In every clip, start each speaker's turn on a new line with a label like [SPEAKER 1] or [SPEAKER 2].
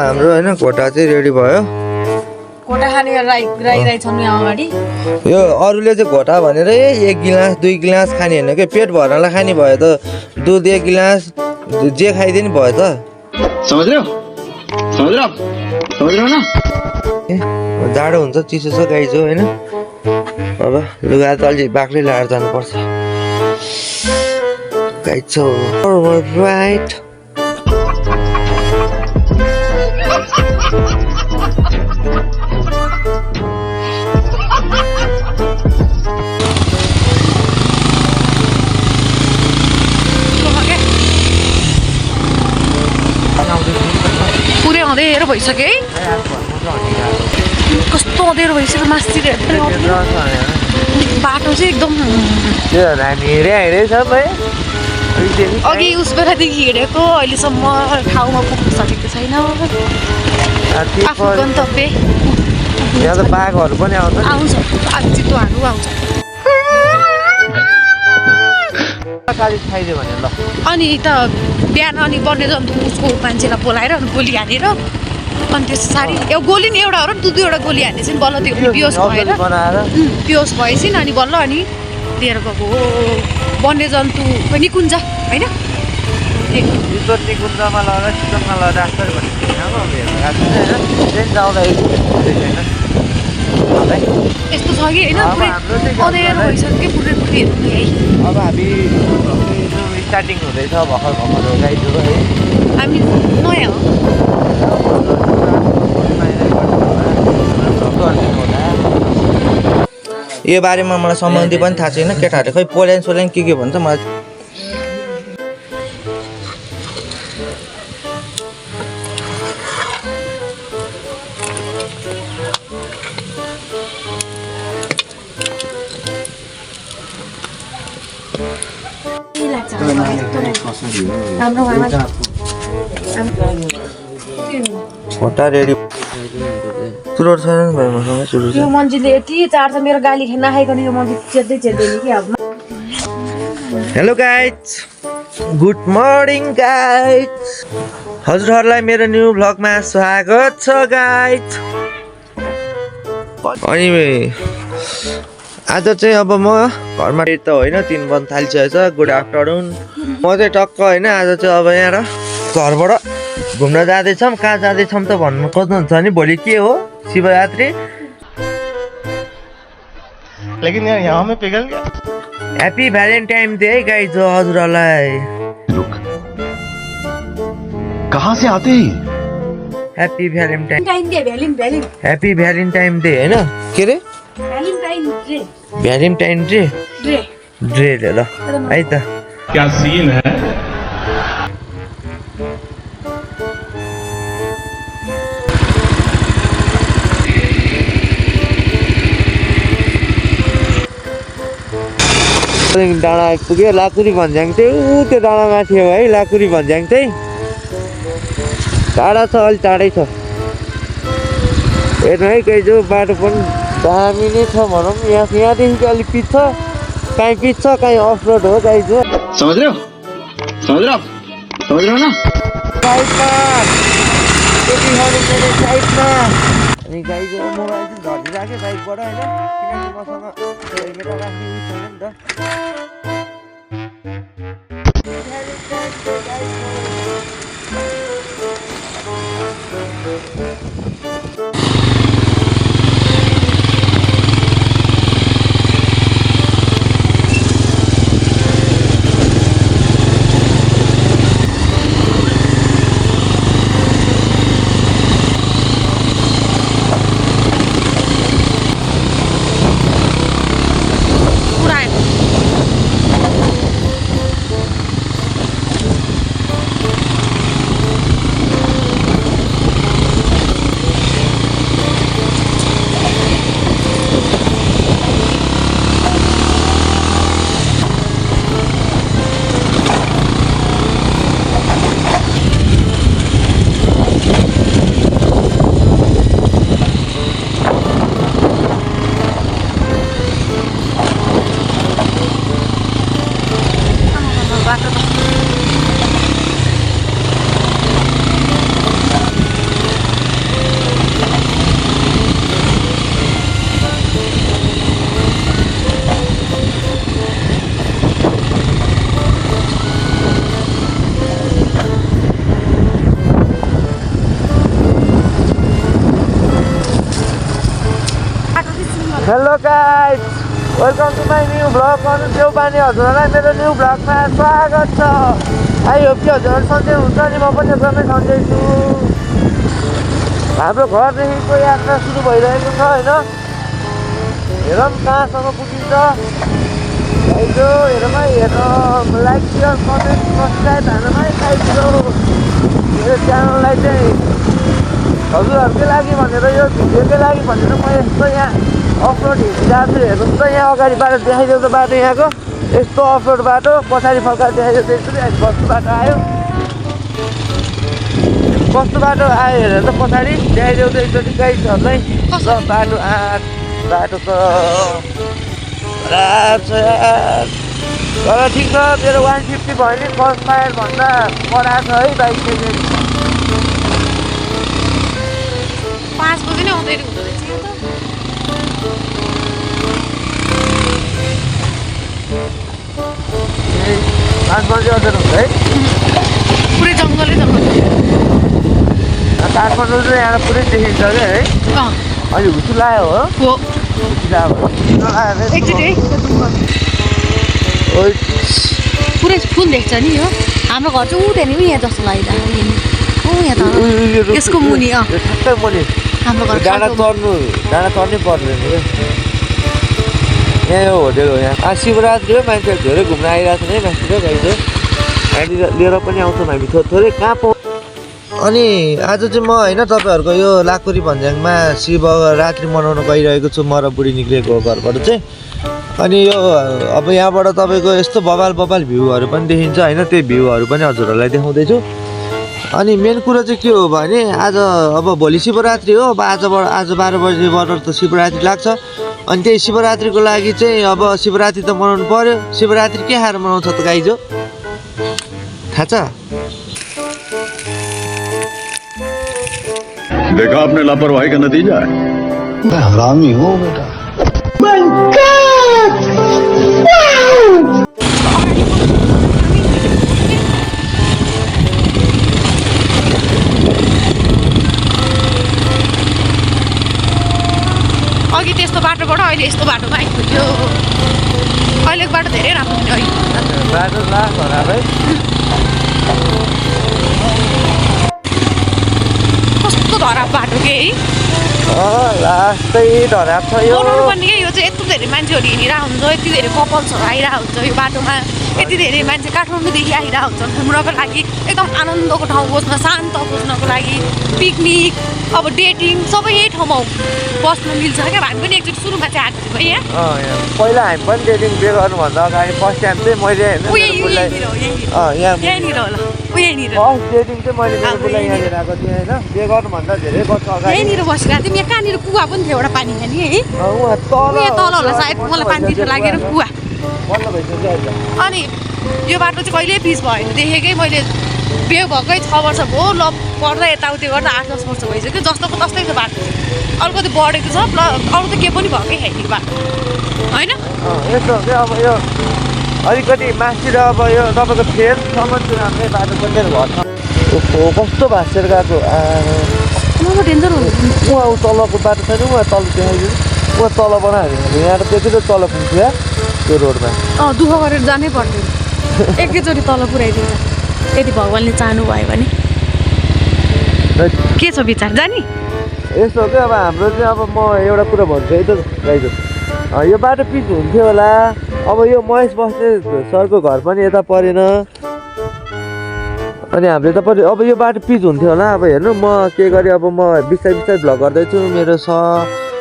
[SPEAKER 1] हाम्रो हैन घोटा चाहिँ रेडी भयो।
[SPEAKER 2] घोटा खाने राइछन् यहाँ अगाडि।
[SPEAKER 1] यो अरूले चाहिँ घोटा भनेर 1 गिलास 2 गिलास खाने हैन के, पेट भर्नलाई खाने भयो त दुध 1 गिलास जे खाइदिए नि भयो त।
[SPEAKER 3] समझ रहे हो ना?
[SPEAKER 1] जाडो हुन्छ, चिसो छ गाइज हो हैन। अब लुगा त अलि बाक्लै लाएर जानुपर्छ गाइज छ। राइट
[SPEAKER 2] पुरै अँधेरो भइसक्यो है। कस्तो अँधेरो भइसक्यो, मास्तिर बाटो चाहिँ एकदम। अघि उस बेलादेखि हिँडेको अहिलेसम्म ठाउँमा पुग्न सकेको छैन। आफ्नो गन्तव्य
[SPEAKER 1] बाघहरू पनि
[SPEAKER 2] आउँछ, चितुवाहरू आउँछ। अनि त बिहान अनि वन्यजन्तु उसको मान्छेलाई बोलाएर अनि गोली हानेर अनि त्यस सारी गोली नि एउटा हो र 2-2वटा गोली हानेछ नि बल्ल त्यो बियोस भएर बियोस भएपछि अनि बल्ल अनि लिएर गएको हो। वन्यजन्तु निकुञ्ज होइन, यस्तो छ कि होइन पुरै अँधेरो भइसक्यो पुरै हेर्नु नि है।
[SPEAKER 1] अब हामी स्टार्टिङ हुँदैछ भर्खर गाइजहरू है।
[SPEAKER 2] हामी नयाँ हो।
[SPEAKER 1] यो बारेमा मलाई सम्बन्धी पनि थाहा छैन, केटाहरूले खै पोल्यान सोल्यान के भन्छ मलाई। घोटा रेडी चुरोट छैन भाइ मसँग चुरोट।
[SPEAKER 2] यो मन्जीले यति चार्छ मेरो गाली खान नखाइकन यो मन्जी चेत्दै नि कि अब।
[SPEAKER 1] Hello guys, good morning guys. हजुरहरूलाई मेरो न्यू भ्लगमा स्वागत छ गाइज। अनि आज चाहिँ अब म घरमा त होइन 3 बज्न थालिसकेको छ। Good afternoon. म चाहिँ टक्क होइन आज चाहिँ अब यहाँ घरबाट घुम्न जाँदैछौँ। कहाँ जाँदैछौँ त भन्नु खोज्नुहुन्छ नि, भोलि के हो शिवरात्रि।
[SPEAKER 3] लेकिन यार यहाँ में पिघल गया।
[SPEAKER 1] ह्याप्पी भ्यालेन्टाइन डे है गाइज हजुरहरूलाई।
[SPEAKER 3] कहाँ से आते ही?
[SPEAKER 1] Happy valentine
[SPEAKER 2] valentine
[SPEAKER 1] happy valentine day होइन के अरे भ्यालेन्टाइन डे ल है त।
[SPEAKER 4] क्या सीन है?
[SPEAKER 1] डाँडा आइपुग्यो। लाकुरी भन्ज्याङ चाहिँ त्यो डाँडामा थियो है। लाकुरी भन्ज्याङ चाहिँ टाढा छ, अलि टाढै छ। हेर्नु है कहीँ जो बाटो पनि दामी नै छ भनौँ। यहाँदेखि अलिक पिच छ, काहीँ पिच छ काहीँ अफ रोड हो गाइज हो।
[SPEAKER 3] समझ रहे हो ना?
[SPEAKER 1] साइडमा मेरो साइडमा। अनि गाइज मोबाइल चाहिँ झरिराख्यो बाइकबाट होइन, किनकि मसँग हेलमेट राख्ने उयो छैन नि त। Hello guys, welcome to my new vlog. Anu Deupane हजुरहरूलाई मेरो न्यू भ्लगमा स्वागत छ। आई होप कि हजुरहरू सन्चै हुन्छ नि, म पनि एकदमै सन्चै छु। हाम्रो घरदेखिको यात्रा सुरु भइरहेको छ होइन। हेरौँ कहाँसम्म पुगिन्छ। गाइजो हेरौँ है, हेर्न लाइक सेयर कमेन्ट सब्सक्राइब हाल्नु है गाइजो। मेरो च्यानललाई चाहिँ हजुरहरूकै लागि भनेर, यो भिडियोकै लागि भनेर म यस्तो यहाँ अफरोड हिँडिरहेको छु। हेर्नुहोस् त, यहाँ अगाडि बाटो देखाइदेऊ त, बाटो यहाँको यस्तो अफरोड बाटो, पछाडि फर्काएर देखाइदेऊ त। यसरी हामी कस्तो बाटो आयो, कस्तो बाटो आयो हेरेर त पछाडि देखाइदेऊ त एकचोटि गाइजहरूलाई। ल बाटो बाटो त खराब छ यार, तर ठिक छ। मेरो 150 भयो नि, फर्स्ट फायर भन्दा कडा छ है बाइक चाहिँ।
[SPEAKER 2] 5 बजी नै आउँदै हुँदो रहेछ यो त।
[SPEAKER 1] 5 बजी अझै हुन्छ है।
[SPEAKER 2] पुरै जङ्गलै जङ्गल
[SPEAKER 1] काठमाडौँ चाहिँ यहाँ पुरै देखिन्छ क्या है। अहिले हुसु लायो हो,
[SPEAKER 2] हो
[SPEAKER 1] एकचोटि
[SPEAKER 2] है। पुरै फुल देख्छ नि यो। हाम्रो घर चाहिँ उठ्यो नि यहाँ जस्तो लागिरहेको। यहाँ त यसको मुनि
[SPEAKER 1] ठ्याक्कै मुनि
[SPEAKER 2] हाम्रो घर
[SPEAKER 1] डाँडा चढ्नै पर्दैन क्या। यहाँ हो होटेल हो यहाँ। शिवरात्रि हो, मान्छेहरू धेरै घुम्न आइरहेको छ है मान्छेहरू गाइजो। यहाँनिर लिएर पनि आउँछौँ हामी थोरै कहाँ पाउँ। अनि आज चाहिँ म होइन तपाईँहरूको यो लाकुरी भन्ज्याङमा शिवरात्रि मनाउन गइरहेको छु। म र बुढी निक्लिएको घरबाट चाहिँ। अनि यो अब यहाँबाट तपाईँको यस्तो बबाल भ्यूहरू पनि देखिन्छ होइन। त्यही भ्यूहरू पनि हजुरहरूलाई देखाउँदैछु। अनि मेन कुरो चाहिँ के हो भने आज अब भोलि शिवरात्रि हो। अब आज 12 बजीबाट त शिवरात्रि लाग्छ। अनि त्यही शिवरात्रिको लागि चाहिँ अब शिवरात्रि त मनाउनु पर्यो। शिवरात्रि के खाएर मनाउँछ त गाइजो, थाहा छ?
[SPEAKER 3] देखा आपने लापरवाही का नतीजा है। मैं हरामी हूँ बेटा।
[SPEAKER 2] अघि त्यस्तो बाटोबाट अहिले यस्तो बाटोमा आइपुग्यो। अहिलेको बाटो धेरै राम्रो हुने अहिले
[SPEAKER 1] बाटो खराब है।
[SPEAKER 2] कस्तो धराप बाटो के है।
[SPEAKER 1] लास्टै धराप छ यो।
[SPEAKER 2] बनाउनु पर्ने क्या, यो चाहिँ यत्रो धेरै मान्छेहरू हिँडिरहेको हुन्छ, यति धेरै कपल्सहरू आइरहेको हुन्छ यो बाटोमा। यति धेरै मान्छे काठमाडौँदेखि आइरहेको हुन्छ घुम्नको लागि, एकदम आनन्दको ठाउँ खोज्न, शान्त खोज्नको लागि, पिकनिक, अब डेटिङ सबै यही ठाउँमा बस्न मिल्छ क्या। हामी पनि एकचोटि सुरुमा चाहिँ आएको थियौँ यहाँ।
[SPEAKER 1] पहिला हामी पनि डेटिङ बे गर्नुभन्दा अगाडि फर्स्ट टाइम चाहिँ मैले
[SPEAKER 2] यहीँनिर होला, यहीँनिर
[SPEAKER 1] फर्स्ट डेटिङ चाहिँ मैले मेरो बुढलाई यहाँनिर आएको थिएँ होइन। बे गर्नुभन्दा धेरै वर्ष अगाडि
[SPEAKER 2] यहीँनिर बसेको थियौँ। यहाँ कहाँनिर कुवा पनि थियो, एउटा पानी खाने है।
[SPEAKER 1] उहाँ
[SPEAKER 2] यहाँ तल होला सायद, मलाई पानी दिनु लागेर कुवा।
[SPEAKER 1] बल्ल भइसक्यो।
[SPEAKER 2] अनि यो बाटो चाहिँ कहिल्यै पिच भएन, देखेकै मैले बिहे भएकै 6 वर्ष भयो। ल पढ्दा यताउति गर्दा 8-10 वर्ष भइसक्यो। जस्तोको तस्तै छ बाटो, अलिकति बढेको छ, प्लस अरू त केही पनि भएकै छैन यो बाटो होइन।
[SPEAKER 1] यस्तो हो क्या, अब यो अलिकति मासतिर अब यो तपाईँको फेदसम्म चाहिँ राम्रै बाटो पनि मेरो घर छ। ओहो कस्तो भाँसेर गएको।
[SPEAKER 2] म डेन्जर हो।
[SPEAKER 1] उहाँ तलको बाटो छैन, उहाँ तल देखाइदिनु। उहाँ तल बनायो भने यहाँ त त्यति त तल पुग्थ्यो त्यो रोडमा।
[SPEAKER 2] दुःख गरेर जानै पर्दैन, एकैचोटि तल पुऱ्याइदिन्छ यदि भगवान्ले चाहनु भयो भने। के छ विचार जाने?
[SPEAKER 1] यस्तो हो क्या, अब हाम्रो चाहिँ अब म एउटा कुरा भन्छु है त गाइजो, यो बाटो पिच हुन्थ्यो होला। अब यो महेश बस्ने सरको घर पनि यता परेन। अनि हाम्रो यता पऱ्यो। अब यो बाटो पिच हुन्थ्यो होला। अब हेर्नु म के गरेँ, अब म बिस्तारै भ्लग गर्दैछु। मेरो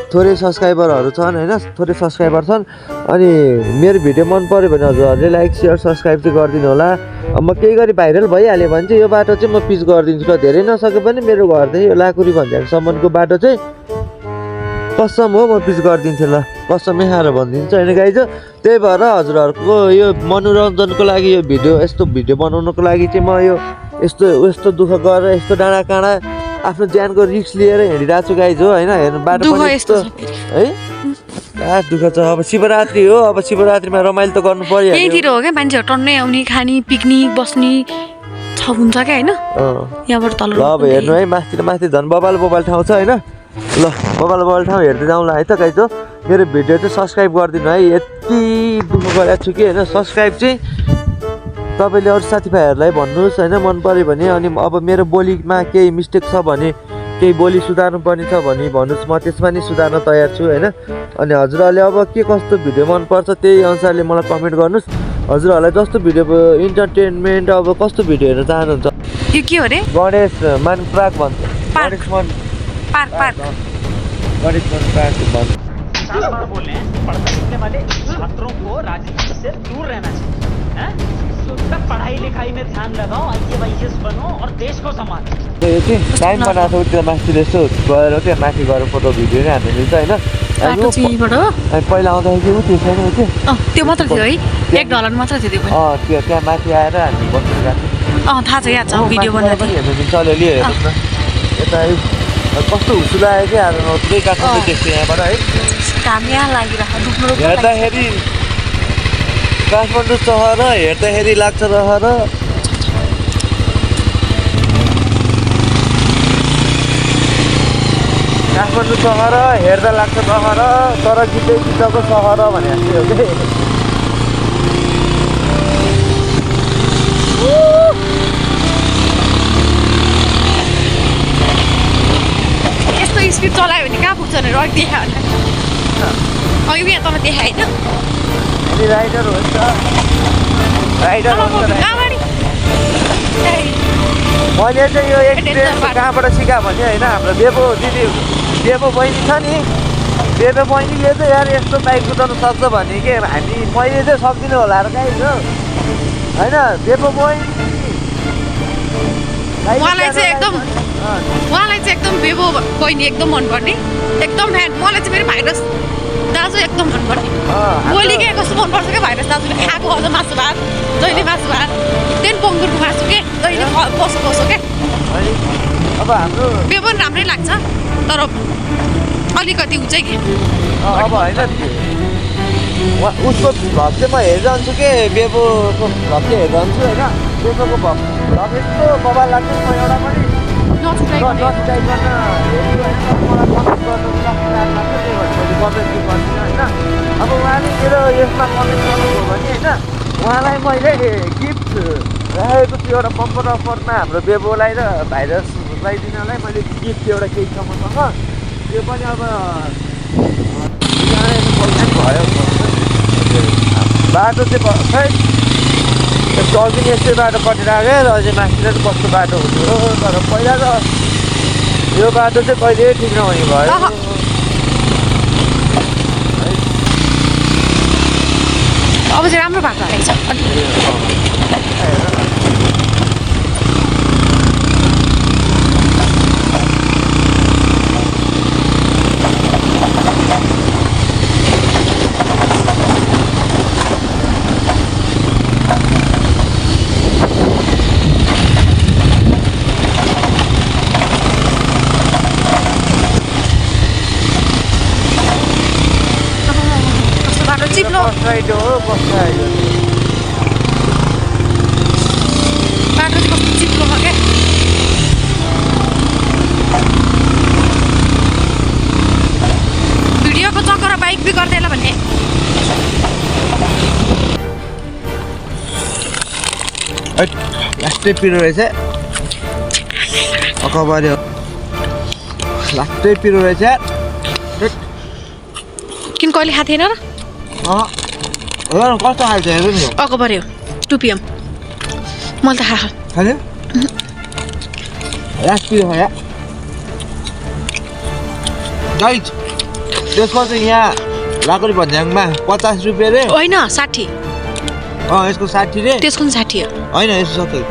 [SPEAKER 1] थोरै सब्सक्राइबरहरू छन् होइन, थोरै सब्सक्राइबर छन्। अनि मेरो भिडियो मन पऱ्यो भने हजुरहरूले लाइक सेयर सब्सक्राइब चाहिँ गरिदिनु होला। अब म केही गरी भाइरल भइहाल्यो भने चाहिँ यो बाटो चाहिँ म पिच गरिदिन्छु ल। धेरै नसके पनि मेरो घरदेखि यो लाकुरी भन्ज्याङसम्मको बाटो चाहिँ कसम हो म पिच गरिदिन्छु ल, कसमै खाएर भनिदिन्छु होइन गाइज। त्यही भएर हजुरहरूको यो मनोरञ्जनको लागि यो भिडियो, यस्तो भिडियो बनाउनको लागि चाहिँ म यो यस्तो दुःख गरेर यस्तो डाँडा काँडा आफ्नो ज्यानको रिस्क लिएर हिँडिरहेको छु गाइज हो होइन। हेर्नु बाटो पनि यस्तो है, दुःख छ। अब शिवरात्रि हो, अब शिवरात्रिमा रमाइलो त गर्नु पर्यो।
[SPEAKER 2] यहीँतिर हो क्या मान्छेहरू टन्नै आउने, खाने, पिकनिक बस्ने हुन्छ क्या होइन। यहाँबाट तल
[SPEAKER 1] ल अब हेर्नु है, माथि झन् बबाल ठाउँ छ होइन। ल बबाल ठाउँ हेर्दै जाउँला है त गाइज हो। मेरो भिडियो चाहिँ सब्सक्राइब गरिदिनु है। यति दुःख गरेको छु कि होइन सब्सक्राइब चाहिँ तपाईँले अरू साथीभाइहरूलाई भन्नुहोस् होइन मन पऱ्यो भने। अनि अब मेरो बोलीमा केही मिस्टेक छ भने केही बोली सुधार्नु पर्ने छ भने भन्नुहोस्, म त्यसमा नि सुधार्न तयार छु होइन। अनि हजुरहरूले अब के कस्तो भिडियो मनपर्छ त्यही अनुसारले मलाई कमेन्ट गर्नुहोस्। हजुरहरूलाई जस्तो भिडियो इन्टरटेनमेन्ट अब कस्तो भिडियो हेर्न चाहनुहुन्छ?
[SPEAKER 2] यो के हो रे?
[SPEAKER 1] गणेश मान पार्क भन्छ।
[SPEAKER 2] पार्क।
[SPEAKER 1] गणेश मन
[SPEAKER 2] पार्क पार्क
[SPEAKER 1] गणेश मन पार्क भन्छ।
[SPEAKER 4] बार बोल रहे हैं पढ़ने लिखने वाले छात्रों को राजनीति से दूर रहना चाहिए हैं? तब पढ़ाई लिखाई में ध्यान लगाओ, IAS बनो और देश को संभालो।
[SPEAKER 1] यो चाहिँ टाइम बनाएको छ त्यो माथि यसो गएर त्यो माथि गएर फोटो भिडियो नै हाल्नु मिल्छ होइन।
[SPEAKER 2] बाटो चाहिँ यहीँबाट हो?
[SPEAKER 1] अनि पहिला आउँदाखेरि चाहिँ त्यो छैन त्यो
[SPEAKER 2] त्यो मात्र थियो है, $1 मात्र थियो त्यो पनि।
[SPEAKER 1] त्यो त्यहाँ माथि आएर हामी बस्नु गएको
[SPEAKER 2] थाहा छ, याद छ, भिडियो
[SPEAKER 1] पनि
[SPEAKER 2] बनाएको
[SPEAKER 1] हेर्नु मिल्छ अलिअलि हेर्नुहोस् न। यता कस्तो हुसु लाग्यो क्या आज त्यही काठमाडौँ देख्छु यहाँबाट है।
[SPEAKER 2] घाम यहाँ लागिरहेको दुख्नु
[SPEAKER 1] हेर्दाखेरि काठमाडौँ सहर हेर्दाखेरि लाग्छ रहर। काठमाडौँ सहर हेर्दा लाग्छ सहर तर गीतै गीतको सहर भने जस्तै हो कि।
[SPEAKER 2] यस्तो स्पिड चलायो भने कहाँ पुग्छ भने रक देखायो होला। अघि यहाँ तल देखाएँ होइन?
[SPEAKER 1] अनि राइडर हुन्छ राइडर हुन्छ।
[SPEAKER 2] अगाडि
[SPEAKER 1] मैले चाहिँ यो एक्सपिरियन्स कहाँबाट सिकाएँ भने होइन, हाम्रो बेबो दिदी बेबो बहिनी छ नि, बेबो बहिनीले चाहिँ यार यस्तो बाइक कुदाउनु सक्छ भने के हामी मैले चाहिँ सक्दिनँ होला र गाइस हो होइन। बेबो बहिनी
[SPEAKER 2] उहाँलाई चाहिँ एकदम बेबो बहिनी एकदम मनपर्ने, एकदम फ्यान। मलाई चाहिँ मेरो भाइरस दाजु एकदम मनपर्ने। बोली के कस्तो मनपर्छ क्या भाइरस दाजुले खाएको अझ मासु भात, जहिले मासु भात, त्यहाँदेखि बङ्गुरको मासु के जहिले पसो क्या।
[SPEAKER 1] अब हाम्रो
[SPEAKER 2] बेबो पनि राम्रै लाग्छ तर अलिकति उ चाहिँ के
[SPEAKER 1] अब होइन उसको भ्लग चाहिँ म हेरिरहन्छु के, बेबोको भ्लग चाहिँ हेरिरहन्छु होइन। बेबोको भ्लग यस्तो बबाल लाग्छ म एउटा पनि
[SPEAKER 2] नछुटाइ
[SPEAKER 1] नछुटाइ गर्न मलाई कमेन्ट गर्नु लाग्छ त्यही भएर मैले कमेन्ट चाहिँ गर्दिनँ होइन। अब उहाँले मेरो यसमा कमेन्ट गर्नुभयो भने होइन उहाँलाई मैले गिफ्ट राखेको छु एउटा बम्पर अफरमा हाम्रो बेबोलाई र भाइरसलाई दिनलाई मैले गिफ्ट एउटा केही छ मसँग। त्यो पनि अब पैसा भयो बाटो चाहिँ खै यस्तो अघि नै यस्तै बाटो कटिरहेको र अझै माथितिर चाहिँ कस्तो बाटो हुन्थ्यो तर पहिला त यो बाटो चाहिँ कहिले ठिक नहुने भयो।
[SPEAKER 2] अब चाहिँ राम्रो भएको रहेछ। चिप्लो
[SPEAKER 1] बाटो
[SPEAKER 2] चाहिँ कस्तो चिप्लो छ क्या। भिडियोको चक्कर बाइक बिगर्दैन भन्ने।
[SPEAKER 1] लास्टै पिरो रहेछ अकबारे लास्टै पिरो रहेछ।
[SPEAKER 2] किन कहिले खाएको थिएन र?
[SPEAKER 1] कस्तो खाल्छ हेर्नु नि
[SPEAKER 2] अकबारे हो 2 PM। मैले त खाएको
[SPEAKER 1] खाने लास्ट पिरो खायो गाइज। त्यसको चाहिँ यहाँ लाकुरी भन्ज्याङमा 50 रुपियाँ रे
[SPEAKER 2] होइन 60।
[SPEAKER 1] यसको 60 रे
[SPEAKER 2] त्यसको पनि 60 हो।
[SPEAKER 1] होइन यसको 70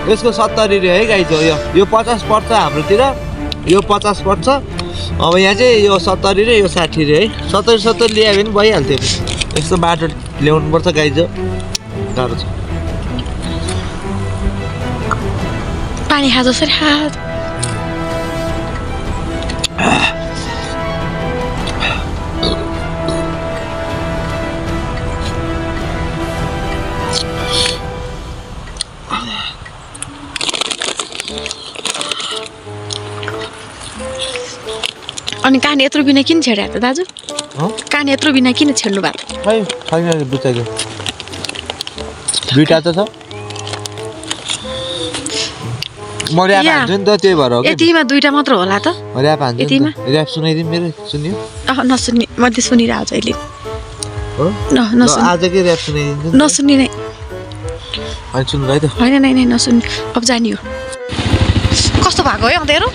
[SPEAKER 1] यसको 70 रे है गाइज हो। यो 50 पर्छ हाम्रोतिर, यो 50 पर्छ। अब यहाँ चाहिँ यो 70 रे यो 60 रे है। 70 ल्यायो भने भइहाल्थ्यो। यस्तो बाटो ल्याउनुपर्छ गाइज हो, गाह्रो छ।
[SPEAKER 2] पानी खा जसरी खा। अनि कान यत्रो बिना किन छेड्या त दाजु कान यत्रो बिना किन छेड्नु भएको
[SPEAKER 1] खै छैन बुझ्यो दुईटा त छ म ऱ्याप हान्छु नि त त्यही भएर हो कि
[SPEAKER 2] यतिमा दुईटा मात्र होला त
[SPEAKER 1] ऱ्याप हान्छु नि
[SPEAKER 2] यतिमा?
[SPEAKER 1] त ऱ्याप सुनाइदिउँ मेरो सुन्यो
[SPEAKER 2] नसुन्ने मैले सुनिरहेको छु अहिले
[SPEAKER 1] हो
[SPEAKER 2] नसुन्ने
[SPEAKER 1] आज के ऱ्याप सुनाइदिन्छु
[SPEAKER 2] नसुन्ने नै
[SPEAKER 1] अनि सुन्नु है त
[SPEAKER 2] होइन नै नै नसुन्ने अब जाने हो कस्तो भएको है अँध्यारो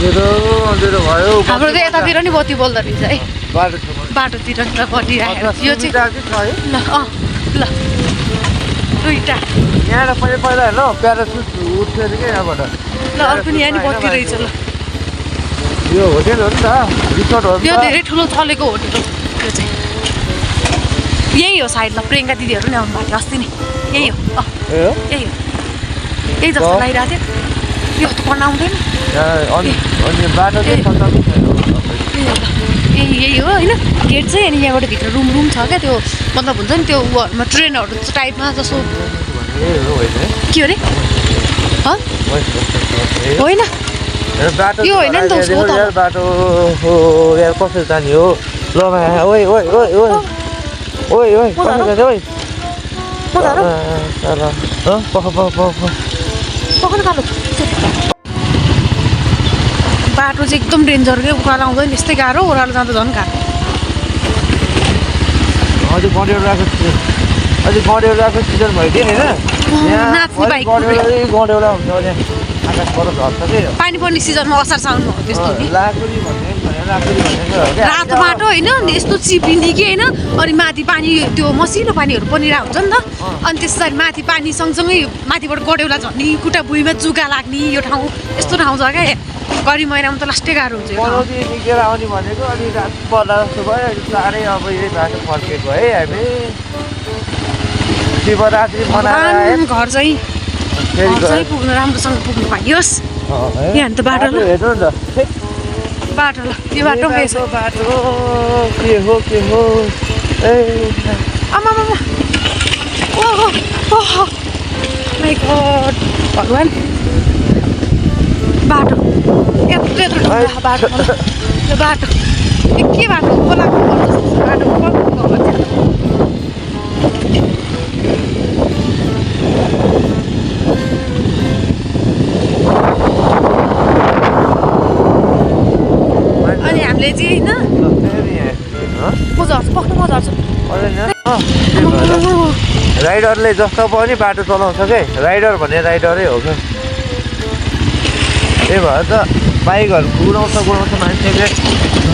[SPEAKER 1] अँध्यारो भयो
[SPEAKER 2] हाम्रो त यतातिर नि बत्ती बोल्दो रहेछ है
[SPEAKER 1] बाटो
[SPEAKER 2] बाटोतिर बटिरहेको यो चाहिँ ल ल दुईटा
[SPEAKER 1] यहाँ पहिला पहिला होइन प्यारासुट उठ्थ्यो अरे क्या यहाँबाट
[SPEAKER 2] ल अर्को नि यहाँ नि बत्ती रहेछ ल
[SPEAKER 1] यो होटेल हो नि त रिसोर्ट हो नि
[SPEAKER 2] यो
[SPEAKER 1] त
[SPEAKER 2] धेरै ठुलो चलेको होटेल हो यो चाहिँ यही हो सायद ल प्रियङ्का दिदीहरू नि आउनु भएको थियो अस्ति नै यही हो
[SPEAKER 1] ए हो
[SPEAKER 2] यही हो यही जस्तो लागिरहेको थियो यो त पढ्न आउँदैन
[SPEAKER 1] अनि बाटो चाहिँ सन्ताउन्न छैन
[SPEAKER 2] यही हो होइन गेट चाहिँ अनि यहाँबाट भित्र रुम छ क्या त्यो मतलब हुन्छ नि त्यो उयोहरूमा ट्रेनहरू टाइपमा जस्तो के हो अरे होइन
[SPEAKER 1] बाटो
[SPEAKER 2] यो होइन नि त उसको त
[SPEAKER 1] बाटो हो यार कसरी जाने हो ल ओइ ओइ ओइ ओइ ओइ ओइ कसरी जाने ओइ
[SPEAKER 2] पखन कालो बाटो चाहिँ एकदम डेन्जर क्या उकालो आउँदैन यस्तै गाह्रो ओह्रालो जाँदा झन् गाह्रो
[SPEAKER 1] अझै गडेउलाको सिजन भयो कि होइन
[SPEAKER 2] नाच्ने बाइक
[SPEAKER 1] गडेउला हुन्छ भने आकाशबाट झर्छ कि
[SPEAKER 2] पानी पर्ने सिजनमा असार साउनमा हो त्यस्तो नि
[SPEAKER 1] लाकुरी भनेको
[SPEAKER 2] रातो बाटो होइन यस्तो चिप्लिने कि होइन अनि माथि पानी त्यो मसिनो पानीहरू परिरहेको हुन्छ नि त अनि त्यसरी माथि पानी सँगसँगै माथिबाट गडेउला झर्ने खुट्टा भुइँमा जुगा लाग्ने यो ठाउँ यस्तो ठाउँ छ क्या गरी महिनामा त लास्टै गाह्रो हुन्छ यो ठाउँ।
[SPEAKER 1] पनौती निकेर आउने भनेको अनि रात पर्दा जस्तो भयो साह्रै अब यही बाटो फर्केको है हामी शिवरात्रि मनाएर
[SPEAKER 2] घर चाहिँ पुग्नु राम्रोसँग पुग्नु पाइयोस् यहाँ त बाटो ल
[SPEAKER 1] हेर्नु नि त
[SPEAKER 2] बाटो ल यो बाटो
[SPEAKER 1] बाटो के हो ए
[SPEAKER 2] आमा ओहो ओहो माइ गॉड भगवान बाटो यत्रो बाटो यो बाटो के बाटो खोलाको बाटो अनि हामीले चाहिँ होइन म झर्छु पक्नु म झर्छु
[SPEAKER 1] राइडरले जस्तो पनि बाटो चलाउँछ के राइडर भने राइडरै हो क्या त्यही भएर त बाइकहरू गुडाउँछ मान्छेले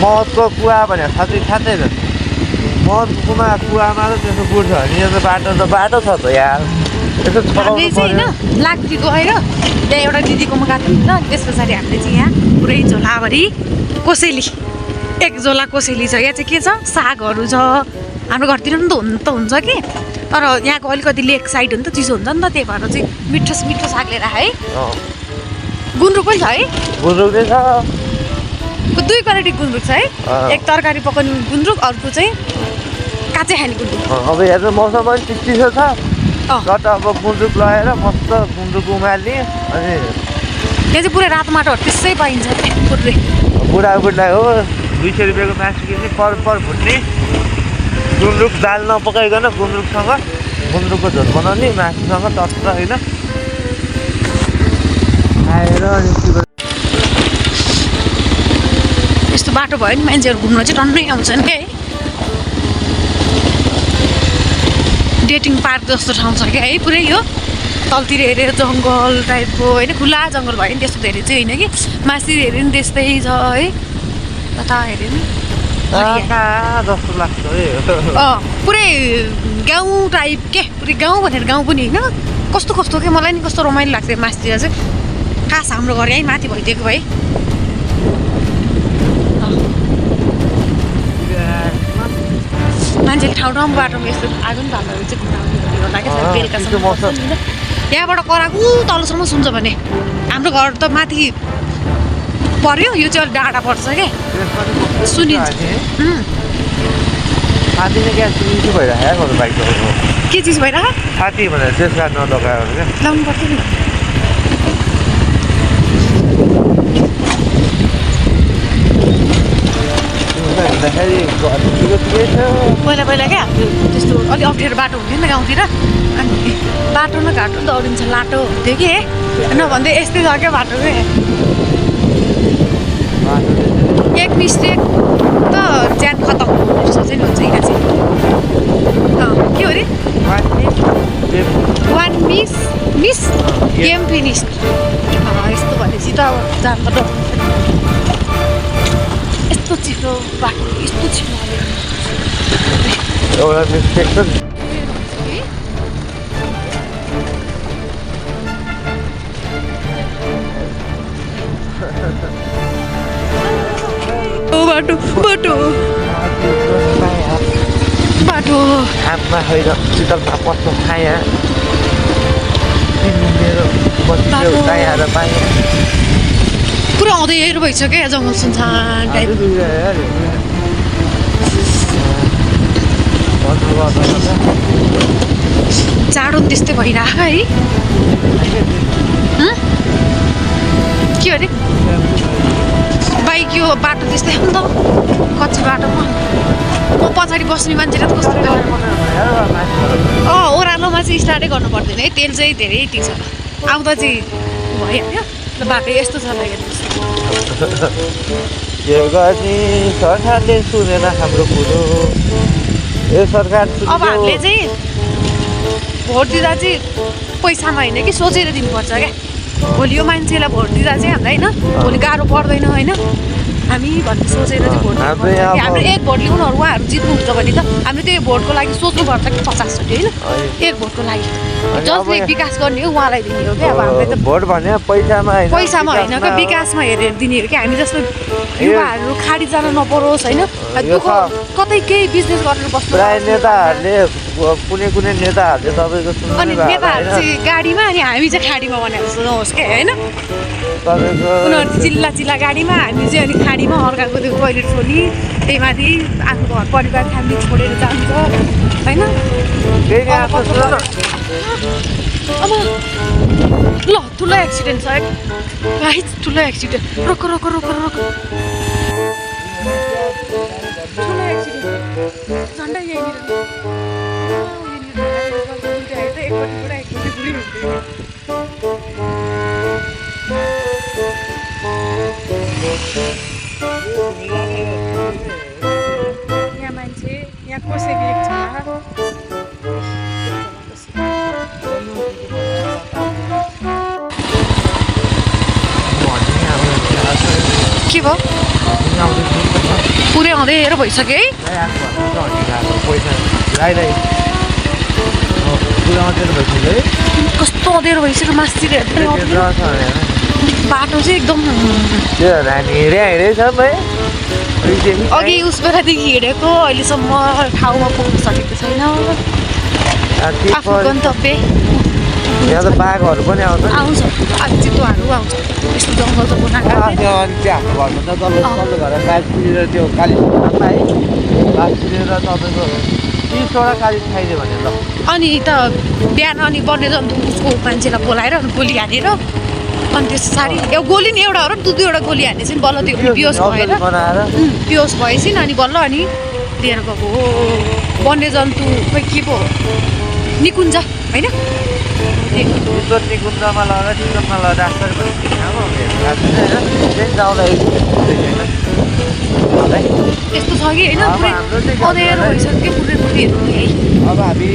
[SPEAKER 1] मदको कुवा भनेर साँच्चै थाहा छैन मदको कुवामा त त्यसो गुड्छ भने यो त बाटो छ त यार यसो
[SPEAKER 2] हामीले चाहिँ होइन लाकडी गएर त्यहाँ एउटा दिदीकोमा गएको थियौँ नि त त्यस पछाडि हामीले चाहिँ यहाँ पुरै झोलाभरि कोसेली एक झोला कोसेली छ यहाँ चाहिँ के छ सागहरू छ हाम्रो घरतिर पनि त हुन्छ कि तर यहाँको अलिकति लेक साइड हो नि त चिसो हुन्छ नि त त्यही भएर चाहिँ मिठो साग लिएर है गुन्द्रुक पनि छ है
[SPEAKER 1] गुन्द्रुक नै छ
[SPEAKER 2] दुई क्वालिटी गुन्द्रुक छ है एक तरकारी पकाउने गुन्द्रुक अर्को चाहिँ काँचै खाने गुन्द्रुक
[SPEAKER 1] अब हेर्नु मौसम पनि चिसो छ त अब गुन्द्रुक लगाएर मस्त गुन्द्रुक उमाल्ने अनि
[SPEAKER 2] यहाँ चाहिँ पुरै रातो माटोहरू त्यसै पाइन्छ पुरै
[SPEAKER 1] बुढालाई हो 200 रुपियाँको मासु किन्ने पर भुट्ने गुन्द्रुक दाल नपकाइकन गुन्द्रुकको झोल बनाउने मासुसँग टक्क होइन आएर
[SPEAKER 2] यस्तो बाटो भयो नि मान्छेहरू घुम्न चाहिँ टन्नै आउँछन् क्या है डेटिङ पार्क जस्तो ठाउँ छ क्या है पुरै यो तलतिर हेरेर जङ्गल टाइपको होइन खुला जङ्गल भयो नि त्यस्तो धेरै चाहिँ होइन कि मासिर हेऱ्यो नि त्यस्तै छ है कता हेऱ्यो नि
[SPEAKER 1] जस्तो लाग्छ है
[SPEAKER 2] पुरै गाउँ टाइप के पुरै गाउँ भनेर गाउँ पनि होइन कस्तो क्या मलाई नि कस्तो रमाइलो लाग्छ मासतिर चाहिँ खास हाम्रो घर यहीँ माथि भइदिएको भए मान्छेले ठाउँ बाटोमा यस्तो आगो नि भालहरू चाहिँ घुमाउने होला क्या बेलुकासम्म यहाँबाट कराएको तलसम्म सुन्छ भने हाम्रो घर त माथि पर्यो यो चाहिँ अलिक डाँडा पर्छ क्या सुनिन्छ के चिज भइरहेको
[SPEAKER 1] साथी भनेर त्यसलाई नलगाएर क्या
[SPEAKER 2] लाउनु पर्थ्यो नि
[SPEAKER 1] हिँड्दाखेरि घरतिरको ठिकै छ
[SPEAKER 2] पहिला पहिला क्या त्यस्तो अलिक अप्ठ्यारो बाटो हुन्थ्यो नि त गाउँतिर अनि बाटो न घाटो दौडिन्छ लाटो हुन्थ्यो कि नभन्दै यस्तै छ क्या बाटो के एक मिस्टेक त ज्यान खतम जस्तो चाहिँ हुन्छ यहाँ चाहिँ के हो अरे वान मिस गेम फिनिस यस्तो भनेपछि त अब जान त डर यस्तो छिटो बाटो यस्तो छिटो
[SPEAKER 1] एउटा मिस्टेक त
[SPEAKER 2] बाटो बाटो बाटो
[SPEAKER 1] आममा होइन शीतलमा पस्नु खाएँ मेरो बत्ती आएर पाएँ
[SPEAKER 2] पुरा अँधेरो भइसक्यो क्या जङ्गल सुनसान टाइप जाडो पनि त्यस्तै भइरहेको है के अरे बाइक यो बाटो त्यस्तै हो नि त कच्ची बाटोमा म पछाडि बस्ने मान्छेले त कस्तो ओह्रालोमा चाहिँ स्टार्टै गर्नु पर्दैन है तेल चाहिँ धेरै टिक्छ आउँदा चाहिँ भइहाल्यो ल बाटो यस्तो छ
[SPEAKER 1] के गर्ने सरकारले सुनेन हाम्रो कुरो ए सरकार
[SPEAKER 2] अब हामीले चाहिँ भोट दिँदा चाहिँ पैसामा होइन कि सोचेर दिनुपर्छ क्या भोलि यो मान्छेलाई भोट दिँदा चाहिँ हामीलाई होइन भोलि गाह्रो पर्दैन होइन हामी भन्ने सोचेर चाहिँ भोट दिनुपर्छ हाम्रो एक भोटले उहाँहरू जित्नुहुन्छ भने त हामीले त्यो भोटको लागि सोच्नुपर्छ कि 50-60 होइन एक भोटको लागि जसले विकास गर्ने हो उहाँलाई दिने हो क्या अब हामीले त
[SPEAKER 1] भोट भने पैसामा
[SPEAKER 2] होइन क्या विकासमा हेरेर दिने हो क्या हामी जस्तो युवाहरू खाडी जान नपरोस् होइन दुःख कतै केही बिजनेस गरेर बस्नु
[SPEAKER 1] नेताहरूले कुनै नेताहरूले तपाईँको
[SPEAKER 2] अनि नेताहरू चाहिँ गाडीमा अनि हामी चाहिँ खाडीमा भनेर जस्तो नहोस् क्या होइन उनीहरू चिल्ला चिल्ला गाडीमा हामी चाहिँ अनि खाडीमा अर्काको त्यो टोइलेट छोडी त्यही माथि आफ्नो घर परिवार फ्यामिली छोडेर जान्छ होइन ल ठुलो एक्सिडेन्ट छ गाइस ठुलो एक्सिडेन्ट रोक रोक रोक रोक ठुलो एक्सिडेन्ट झन्डै यहीँनिर एकपट्टि पुरा एकपट्टि बुढी हुन्थ्यो यहाँ मान्छे यहाँ कसैको एक छ के भयो पुरै अँधेरो भइसक्यो है कस्तो अँधेरो भइसक्यो मासतिर बाटो चाहिँ एकदम अघि उस बेलादेखि हिँडेको अहिलेसम्म ठाउँमा पुग्न सकेको छैन आफ्नो गन्तव्य
[SPEAKER 1] यहाँ त बाघहरू पनि आउँछ
[SPEAKER 2] चितुवाहरू आउँछ यस्तो जङ्गल त बनाएको
[SPEAKER 1] हाम्रो घरमा त तल्लो घर बाघ पुगेर त्यो काली पाएँ बाघ पुगेर तपाईँको 30वटा काली खाइदियो भने ल
[SPEAKER 2] अनि त बिहान अनि वन्यजन्तु उसको मान्छेलाई बोलाएर अनि गोली हानेर अनि त्यस्तो साह्रै गोली नि एउटा हो र दुईवटा गोली हाने चाहिँ बल्ल त्यो बिहोस भएर बिहोस भएपछि अनि बल्ल अनि लिएर गएको हो वन्यजन्तु खोइ के पो निकुञ्ज होइन
[SPEAKER 1] निकुञ्जमा लगेर चिकनमा लगेर डाक्टर
[SPEAKER 2] यस्तो छ कि होइन पुरै अँधेरो भइसक्यो पुरै पुरैहरू है
[SPEAKER 1] अब हामी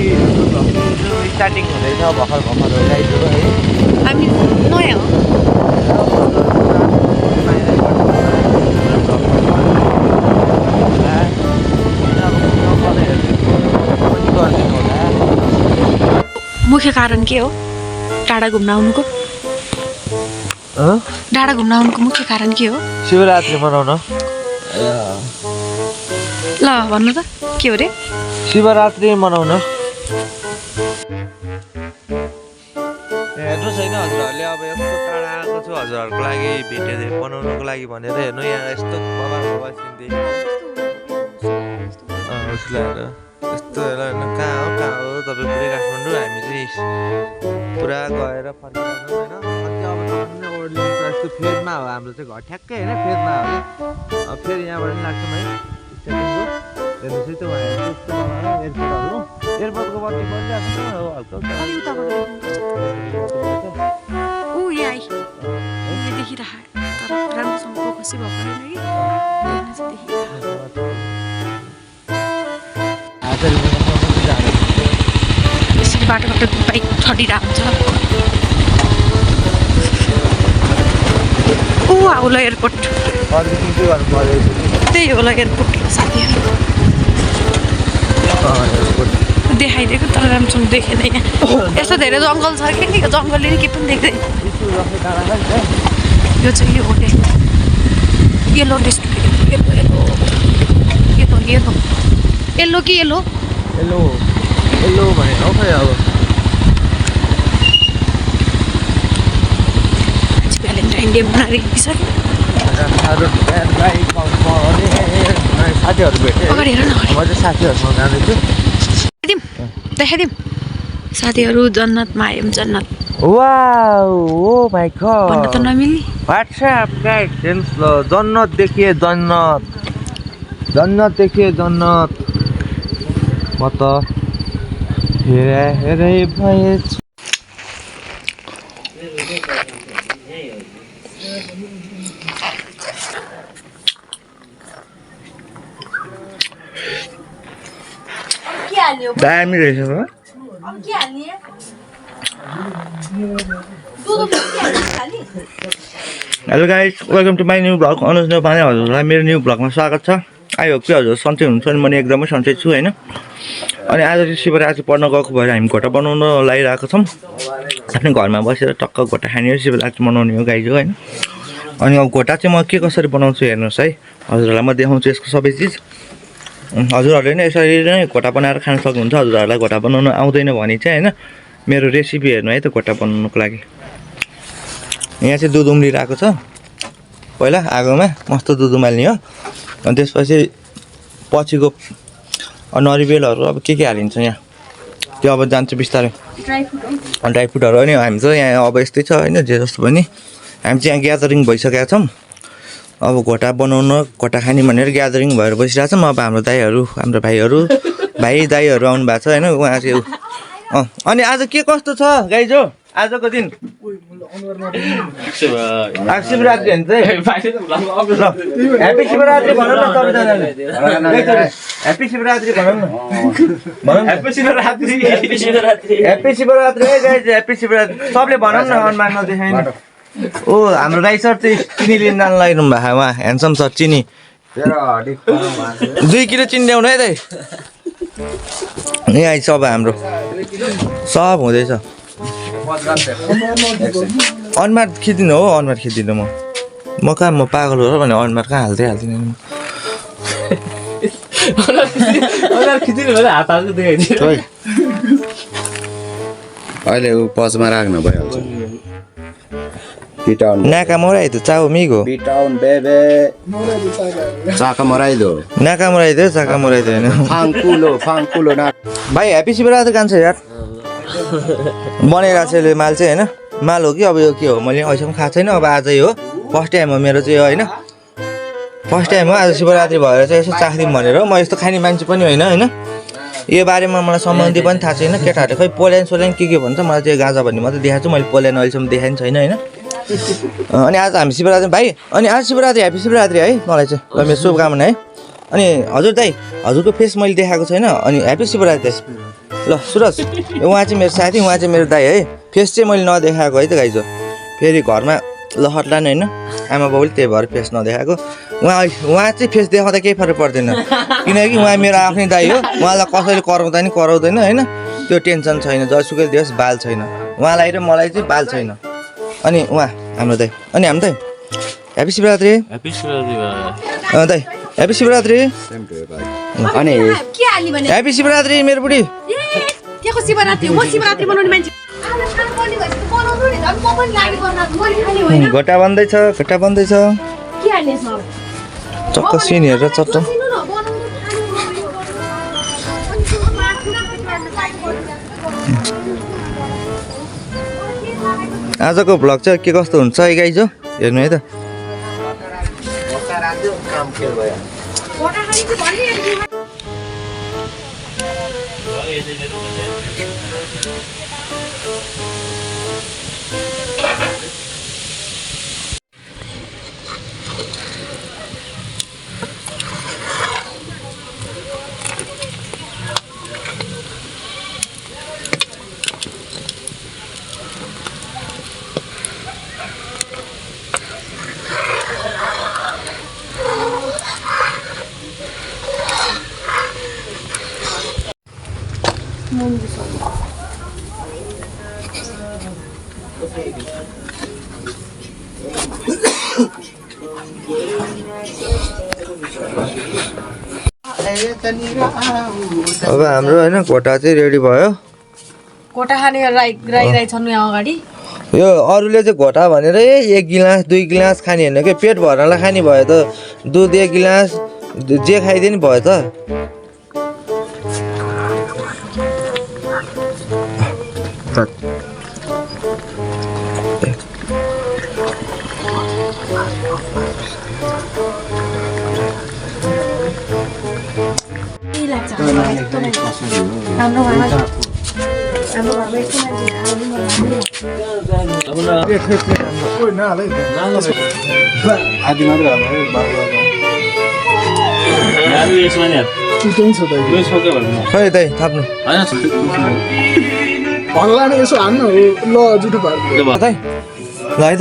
[SPEAKER 1] स्टार्टिङ हुँदैछ भर्खर गाइजहरू है
[SPEAKER 2] हामी नयाँ हो मुख्य कारण के हो टाढा घुम्न आउनुको डाँडा घुम्न आउनुको मुख्य कारण के हो
[SPEAKER 1] शिवरात्रि मनाउन
[SPEAKER 2] ल भन्नु त के हो रे
[SPEAKER 1] शिवरात्रि मनाउन हेर्नुहोस् होइन हजुरहरूले अब यस्तो टाढा आएको छु हजुरहरूको लागि भिडियो बनाउनुको लागि भनेर हेर्नु यहाँ यस्तो मोबाइल सिन देखेर यस्तो हेर होइन कहाँ हो तपाईँ पुरै काठमाडौँ हामी चाहिँ पुरा गएर फर्किरहनु होइन कति अब यस्तो फेदमा हो हाम्रो चाहिँ घर ठ्याक्कै होइन फेदमा हो अब फेरि यहाँबाट पनि लाग्छौँ है सेटिङको त्यसपछि त्यो भएर त्यस्तो बनाएर एयरपोर्टहरू एयरपोर्टको बत्ती बलिरहेको छ हो हल्का
[SPEAKER 2] अलि उताबाट ऊ यहाँ आइ यहाँ देखिरहेको तर राम्रोसँग फोकसै भएको छैन कि देख्न चाहिँ देखिरहेको यसरी बाटोबाट बाइक ठडिरहेको हुन्छ ऊ आउला एयरपोर्ट त्यही होला एयरपोर्ट साथीहरू देखाइदिएको तर राम्रोसँग देखेन यहाँ यस्तो धेरै जङ्गल छ कि जङ्गलले नि के पनि देख्दैन यो चाहिँ यो hotel yellow restaurant yellow yellow yellow yellow yellow कि येलो
[SPEAKER 1] येल्लो येल्लो भनेर हो खै अब
[SPEAKER 2] भ्यालेन्टाइन डे मनाएर हिँडिसक्यो
[SPEAKER 1] साथीहरू भेटेँ
[SPEAKER 2] अगाडि हेर न
[SPEAKER 1] म चाहिँ साथीहरूसँग जाँदैछु
[SPEAKER 2] देखाइदिउँ साथीहरू जन्नतमा आयौँ जन्नत
[SPEAKER 1] वाउ ओ माय
[SPEAKER 2] भन्न त
[SPEAKER 1] गॉड
[SPEAKER 2] नमिल्ने
[SPEAKER 1] व्हाट्सएप गाइस सेन्स ल जन्नत देखिए जन्नत जन्नत देखिए जन्नत म त हेरे हेरे भएछु दामी रहेछ ल hello guys welcome to my new blog Anuj Nepali हजुरलाई मेरो न्यू ब्लगमा स्वागत छ आई होप कि हजुर सन्चै हुनुहुन्छ अनि म एकदमै सन्चै छु होइन अनि आज चाहिँ शिवरात्रि पढ्न गएको भएर हामी घोटा बनाउन लागिरहेको छौँ आफ्नै घरमा बसेर टक्क घोटा खाने हो शिवरात्रि मनाउने हो गाइज होइन अनि अब घोटा चाहिँ म के कसरी बनाउँछु हेर्नुहोस् है हजुरहरूलाई म देखाउँछु यसको सबै चिज हजुरहरूले नै यसरी नै घोटा बनाएर खान सक्नुहुन्छ हजुरहरूलाई घोटा बनाउन आउँदैन भने चाहिँ होइन मेरो रेसिपी हेर्नु है त घोटा बनाउनुको लागि यहाँ चाहिँ दुध उम्लिरहेको छ पहिला आगोमा मस्त दुध उमाल्ने हो अनि त्यसपछि पछिको नरिवेलहरू अब के हालिन्छ यहाँ त्यो अब जान्छ बिस्तारै ड्राई फ्रुटहरू पनि हामी चाहिँ यहाँ अब यस्तै छ होइन जे जस्तो पनि हामी चाहिँ यहाँ ग्यादरिङ भइसकेका छौँ अब घोटा बनाउन घोटा खाने भनेर ग्यादरिङ भएर बसिरहेको छौँ अब हाम्रो दाइहरू हाम्रो भाइहरू भाइ दाइहरू आउनु भएको छ होइन उहाँ चाहिँ अनि आज के कस्तो छ गाइजो आजको दिन शिवरात्रि होइन चाहिँ ह्याप्पी शिवरात्रि भनौँ न सबैजनाले ह्याप्पी शिवरात्रि भनौँ न ह्याप्पी शिवरात्रि ह्याप्पी शिवरात्रि है गाइज ह्याप्पी शिवरात्रि सबले भनौँ न अनुमान नदेखाइन ओ हाम्रो राई सर चाहिँ चिनी लिन जानु लाग्नु भएको उहाँ ह्यान्डसम सर चिनी 2 किलो चिनी ल्याउनु है दाइ यहाँ आइस अब हाम्रो सब हुँदैछ अनुहार खिचिदिनु हो अनुहार खिचिदिनु म कहाँ म पागल हो र भने अनुहार कहाँ हाल्दै हाल्दिनँ
[SPEAKER 5] अहिले ऊ पचमा राख्नु भइहाल्छ
[SPEAKER 1] नाका मराइदियो चाउ मिगो
[SPEAKER 5] चाका मराइदो
[SPEAKER 1] नाका मराइदियो चाका मराइदियो होइन
[SPEAKER 5] फाङ्कुलो ना
[SPEAKER 1] भाइ ह्याप्पी शिवरात्रि कान्छ यार बनाइरहेको छ यसले माल चाहिँ होइन माल हो कि अब यो के हो मैले अहिलेसम्म खाएको छैन अब आजै हो फर्स्ट टाइम हो मेरो चाहिँ होइन फर्स्ट टाइम हो आज शिवरात्रि भएर चाहिँ यसो चाखिदिउँ भनेर म यस्तो खाने मान्छे पनि होइन होइन यो बारेमा मलाई सम्बन्धी पनि थाहा छैन केटाहरूले खै पोल्यान सोल्यान के भन्छ मलाई चाहिँ गाजा भन्ने मात्रै देखाएको छु मैले पोल्यान अहिलेसम्म देखाएको छैन होइन अनि आज हामी शिवरात्रि भाइ अनि आज शिवरात्रि ह्याप्पी शिवरात्रि है मलाई चाहिँ ल मेरो शुभकामना है अनि हजुर दाइ हजुरको फेस मैले देखाएको छैन अनि ह्याप्पी शिवरात्रि ल सुरज उहाँ चाहिँ मेरो साथी उहाँ चाहिँ मेरो दाइ है फेस चाहिँ मैले नदेखाएको है त गाइज फेरि घरमा लहटलान होइन आमा बाउले त्यही भएर फेस नदेखाएको उहाँ चाहिँ फेस देखाउँदा केही फरक पर्दैन किनकि उहाँ मेरो आफ्नै दाइ हो उहाँलाई कसैले कराउँदा नि कराउँदैन होइन त्यो टेन्सन छैन जसुकै दियोस् बाल छैन उहाँलाई र मलाई चाहिँ बाल छैन अनि उहाँ हाम्रो दाइ अनि हाम्रो दाइ ह्याप्पी शिवरात्रि दाइ ह्याप्पी शिवरात्रि
[SPEAKER 5] अनि
[SPEAKER 2] ह्याप्पी
[SPEAKER 1] शिवरात्रि मेरो बुढी घोटा बन्दैछ घोटा बन्दैछ चक्क सिन हेरेर चट्ट आजको भ्लग चाहिँ के कस्तो हुन्छ है गाइज हेर्नु है त अब हाम्रो होइन घोटा चाहिँ रेडी भयो
[SPEAKER 2] कोटा खाने राई छन् यहाँ अगाडि
[SPEAKER 1] यो अरूले चाहिँ घोटा भनेर एक गिलास 2 गिलास खाने होइन कि पेट भर्नलाई खाने भयो त दुध 1 गिलास जे खाइदिए नि भयो त
[SPEAKER 2] हाम्रो घरमा यस्तो
[SPEAKER 1] खै दाइ थाप्नु
[SPEAKER 6] भन्ला नि यसो हान्न हो ल जुठो भयो
[SPEAKER 1] दाइ ल है त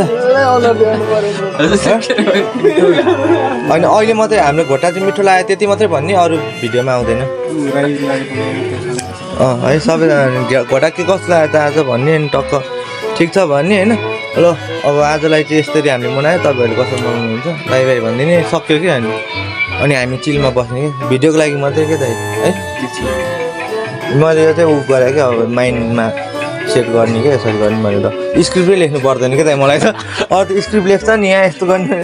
[SPEAKER 1] होइन अहिले मात्रै हाम्रो घोटा चाहिँ मिठो लाग्यो त्यति मात्रै भन्ने अरू भिडियोमा आउँदैन है सबैजना घोटा के कस्तो लाग्यो त आज भन्ने अनि टक्क ठिक छ भन्ने होइन ल अब आजलाई चाहिँ यसरी हामीले मनायो तपाईँहरू कसरी मनाउनुहुन्छ बाई बाई भनिदिने सक्यो कि अनि हामी चिलमा बस्ने कि भिडियोको लागि मात्रै के दाइ है मैले यो चाहिँ उ गरेँ क्या अब माइन्डमा सेट गर्ने क्या यसरी गर्ने भनेर स्क्रिप्टै लेख्नु पर्दैन क्या दाइ मलाई त अरू त स्क्रिप्ट लेख्छ नि यहाँ यस्तो गर्ने